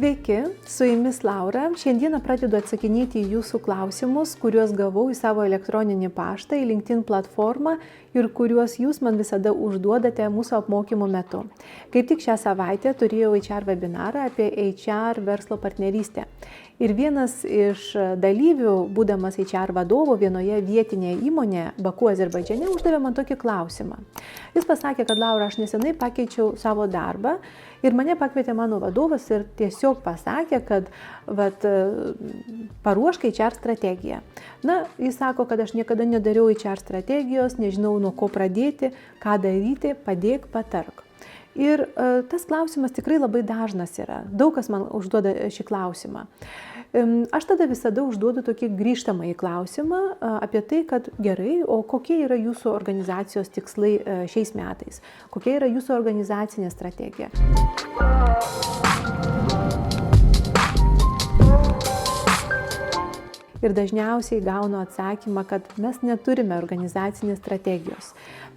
Sveiki, su jumis Laura. Šiandieną pradedu atsakinėti į jūsų klausimus, kuriuos gavau į savo elektroninį paštą, į LinkedIn platformą ir kuriuos jūs man visada užduodate mūsų apmokymų metu. Kaip tik šią savaitę turėjau HR webinarą apie HR verslo partnerystę. Ir vienas iš dalyvių, būdamas HR vadovu vienoje vietinėje įmonėje, Baku, Azerbaidžane, uždavė man tokį klausimą. Jis pasakė, kad Laura, aš nesenai pakeičiau savo darbą ir mane pakvietė mano vadovas ir tiesiog pasakė, kad paruošk HR strategiją. Jis sako, kad aš niekada nedariau HR strategijos, nežinau nuo ko pradėti, ką daryti, padėk, patark. Ir tas klausimas tikrai labai dažnas yra. Daug kas man užduoda šį klausimą. Aš tada visada užduodu tokį grįžtamąjį klausimą apie tai, kad gerai, o kokie yra jūsų organizacijos tikslai šiais metais? Kokia yra jūsų organizacinė strategija? Ir dažniausiai gaunu atsakymą, kad mes neturime organizacinės strategijos.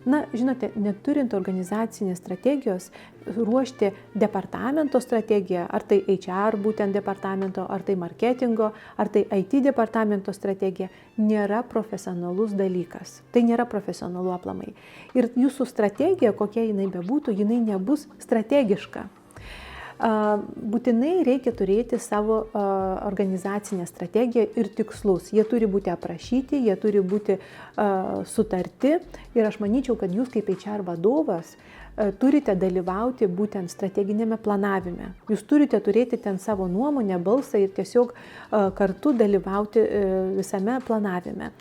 Žinote, neturint organizacinės strategijos, ruošti departamento strategiją, ar tai HR būtent departamento, ar tai marketingo, ar tai IT departamento strategija, nėra profesionalus dalykas. Tai nėra profesionalu aplamai. Ir jūsų strategija, kokia jinai bebūtų, jinai nebus strategiška. Būtinai reikia turėti savo organizacinę strategiją ir tikslus. Jie turi būti aprašyti, jie turi būti sutarti ir aš manyčiau, kad jūs kaip HR vadovas turite dalyvauti būtent strateginėme planavime. Jūs turite turėti ten savo nuomonę, balsą ir tiesiog kartu dalyvauti visame planavime.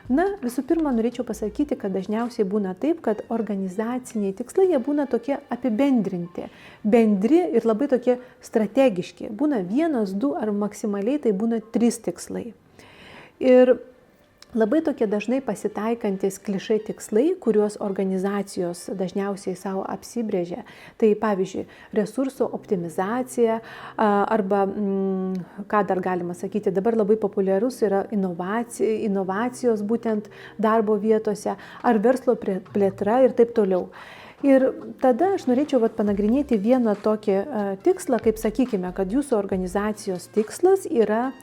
Visų pirma, norėčiau pasakyti, kad dažniausiai būna taip, kad organizaciniai tikslai, jie būna tokie apibendrinti, bendri ir labai tokie strategiški. Būna 1, 2 ar maksimaliai tai būna 3 tikslai. Ir labai tokie dažnai pasitaikantis klišai tikslai, kuriuos organizacijos dažniausiai savo apsibrėžia. Tai pavyzdžiui, resursų optimizacija arba, ką dar galima sakyti, dabar labai populiarus yra inovacijos būtent darbo vietose ar verslo plėtra ir taip toliau. Ir tada aš norėčiau panagrinėti vieną tokį tikslą, kaip sakykime, kad jūsų organizacijos tikslas yra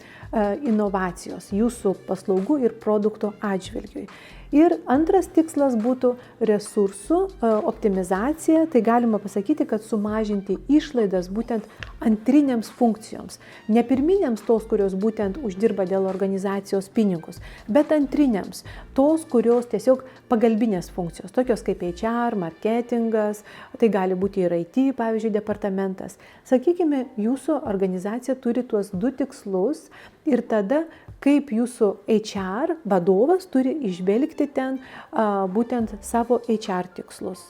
inovacijos jūsų paslaugų ir produktų atžvilgiui. Ir antras tikslas būtų resursų optimizacija, tai galima pasakyti, kad sumažinti išlaidas būtent antriniams funkcijoms. Ne pirminiams tos, kurios būtent uždirba dėl organizacijos pinigus, bet antriniams, tos, kurios tiesiog pagalbinės funkcijos, tokios kaip HR, marketingas, tai gali būti ir IT, pavyzdžiui, departamentas. Sakykime, jūsų organizacija turi tuos 2 tikslus ir tada kaip jūsų HR vadovas turi išvelgti ten būtent savo HR tikslus.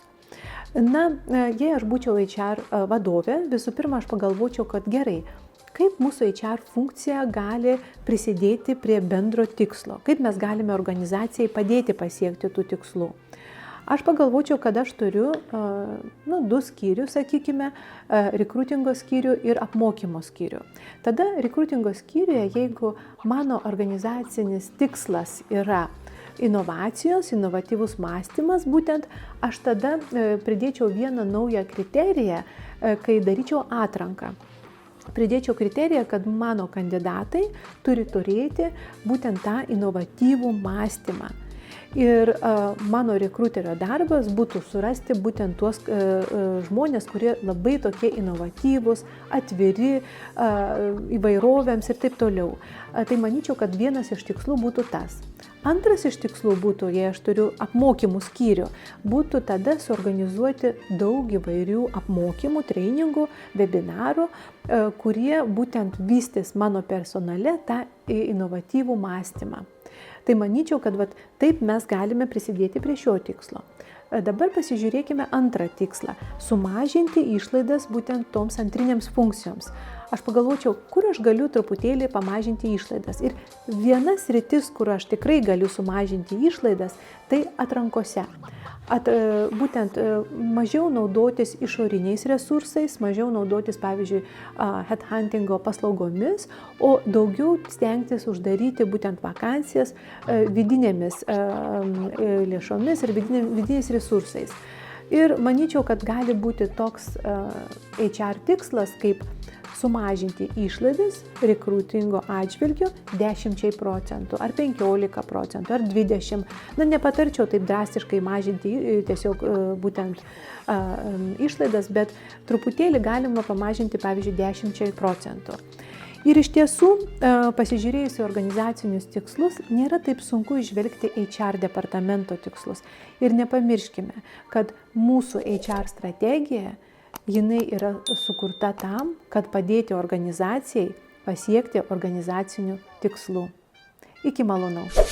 Jei aš būčiau HR vadovė, visų pirma, aš pagalvočiau, kad gerai, kaip mūsų HR funkcija gali prisidėti prie bendro tikslo, kaip mes galime organizacijai padėti pasiekti tų tikslų. Aš pagalvočiau, kad aš turiu 2 skyrius, sakykime, rekrutingo skyrių ir apmokymo skyrių. Tada rekrutingo skyriuje, jeigu mano organizacinis tikslas yra inovacijos, inovatyvus mąstymas, būtent aš tada pridėčiau vieną naują kriteriją, kai daryčiau atranką. Pridėčiau kriteriją, kad mano kandidatai turi turėti būtent tą inovatyvų mąstymą. Ir mano rekruterio darbas būtų surasti būtent tuos žmonės, kurie labai tokie inovatyvūs, atviri įvairovėms ir taip toliau. Tai manyčiau, kad vienas iš tikslų būtų tas. Antras iš tikslų būtų, jei aš turiu apmokymų skyrių, būtų tada suorganizuoti daug įvairių apmokymų, treningų, webinarų, kurie būtent vystys mano personale tą inovatyvų mąstymą. Tai manyčiau, kad taip mes galime prisidėti prie šio tikslo. Dabar pasižiūrėkime antrą tikslą – sumažinti išlaidas būtent toms antrinėms funkcijoms. Aš pagalvočiau, kur aš galiu truputėlį pamažinti išlaidas. Ir viena sritis, kur aš tikrai galiu sumažinti išlaidas, tai atrankose. Būtent mažiau naudotis išoriniais resursais, mažiau naudotis, pavyzdžiui, headhuntingo paslaugomis, o daugiau stengtis uždaryti būtent vakancijas vidinėmis lėšomis ir vidiniais resursais. Ir manyčiau, kad gali būti toks HR tikslas, kaip sumažinti išlaidas rekrutingo atžvilgiu 10% ar 15% ar 20%. Na, nepatarčiau taip drastiškai mažinti tiesiog būtent išlaidas, bet truputėlį galima pamažinti, pavyzdžiui, 10%. Ir iš tiesų, pasižiūrėjus į organizacinius tikslus, nėra taip sunku įžvelgti HR departamento tikslus. Ir nepamirškime, kad mūsų HR strategija, jinai yra sukurta tam, kad padėti organizacijai pasiekti organizacinių tikslų. Iki malonaus.